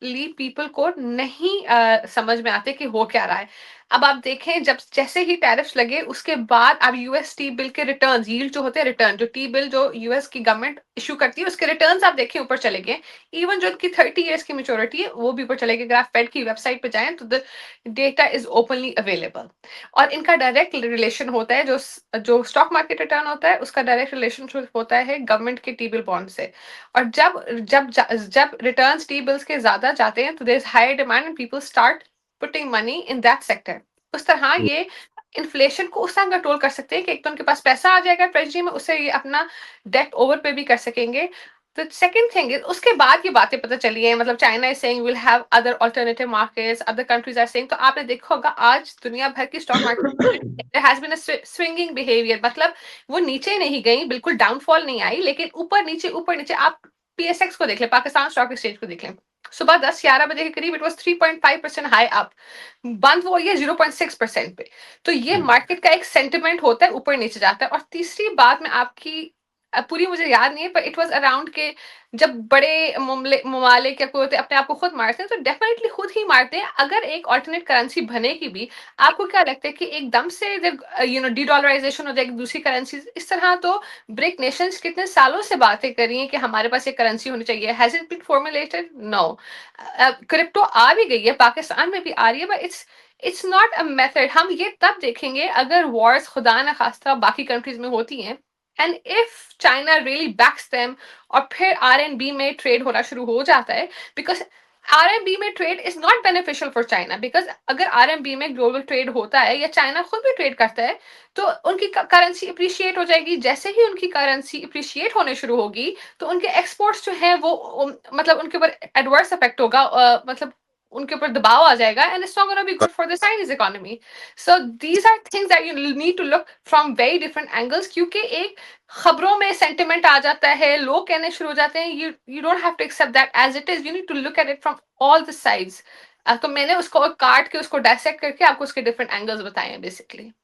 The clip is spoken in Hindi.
जनरली पीपल को नहीं समझ में आते कि हो क्या रहा है। अब आप देखें, जब जैसे ही टैरिफ्स लगे उसके बाद अब यूएस टी बिल के रिटर्न यील्ड जो होते हैं, रिटर्न जो टी बिल जो यूएस की गवर्नमेंट इशू करती है उसके रिटर्न्स आप देखें ऊपर चले गए। इवन जो उनकी 30 ईयर्स की मेच्योरिटी है वो भी ऊपर चले गए। अगर आप फेड की वेबसाइट पे जाएं तो the data is openly available. और इनका डायरेक्ट रिलेशन होता है, जो जो स्टॉक मार्केट रिटर्न होता है उसका डायरेक्ट रिलेशनशिप होता है गवर्नमेंट के टी बिल बॉन्ड से। और जब जब जब रिटर्न्स टी बिल्स के ज्यादा जाते हैं तो there is high demand and people start putting money in that sector. उस तरह ये इन्फ्लेशन को उस तरह कंट्रोल कर सकते हैं कि एक तो उनके पास पैसा आ जाएगा ट्रेजरी में, उससे ये अपना डेट ओवर पे भी कर सकेंगे। तो सेकंड थिंग इज उसके बाद ये बातें पता चली है, मतलब China is saying will have other alternative markets, other countries are saying. तो आपने देखा होगा आज दुनिया भर की stock market there has been a swinging behaviour, मतलब वो नीचे नहीं गई, बिल्कुल डाउनफॉल नहीं आई, लेकिन ऊपर नीचे आप पीएसएक्स को देख लें, पाकिस्तान स्टॉक एक्सचेंज को देख लें, सुबह 10-11 बजे के करीब इट वाज 3.5% हाई अप, बंद वो ये 0.6% पे। तो ये मार्केट का एक सेंटिमेंट होता है, ऊपर नीचे जाता है। और तीसरी बात मैं आपकी पूरी मुझे याद नहीं है पर इट वाज अराउंड के जब बड़े ममालिक या कोई होते अपने आप को खुद मारते हैं तो डेफिनेटली खुद ही मारते हैं। अगर एक ऑल्टरनेट करेंसी बनेगी भी, आपको क्या लगता है कि एकदम से डी डॉलराइजेशन हो जाएगी दूसरी करेंसी इस तरह? तो ब्रिक नेशंस कितने सालों से बातें कर रही हैं कि हमारे पास एक करेंसी होनी चाहिए। Has it been formulated? No. Crypto आ भी गई है, पाकिस्तान में भी आ रही है, but it's not a method. हम ये तब देखेंगे अगर वॉर्स खुदा न खास्ता बाकी कंट्रीज में होती हैं and if China really backs them, और फिर आरएनबी में ट्रेड होना शुरू हो जाता है। बिकॉज आरएमबी में trade is not beneficial for China, because अगर आरएमबी में ग्लोबल ट्रेड होता है या चाइना खुद भी ट्रेड करता है तो उनकी करेंसी अप्रिशिएट हो जाएगी। जैसे ही उनकी करेंसी अप्रिशिएट होने शुरू होगी तो उनके एक्सपोर्ट्स जो है वो मतलब उनके ऊपर एडवर्स इफेक्ट होगा, मतलब उनके ऊपर दबाव आ जाएगा and it's not gonna be good for the Chinese economy. So these are things that you need to look from very different angles, क्योंकि एक खबरों में सेंटिमेंट आ जाता है, लोग कहने शुरू हो जाते हैं, you don't have to accept that as it is, you need to look at it from all the sides. तो मैंने उसको काट के उसको डायसेक्ट करके आपको उसके डिफरेंट एंगल्स बताए हैं बेसिकली।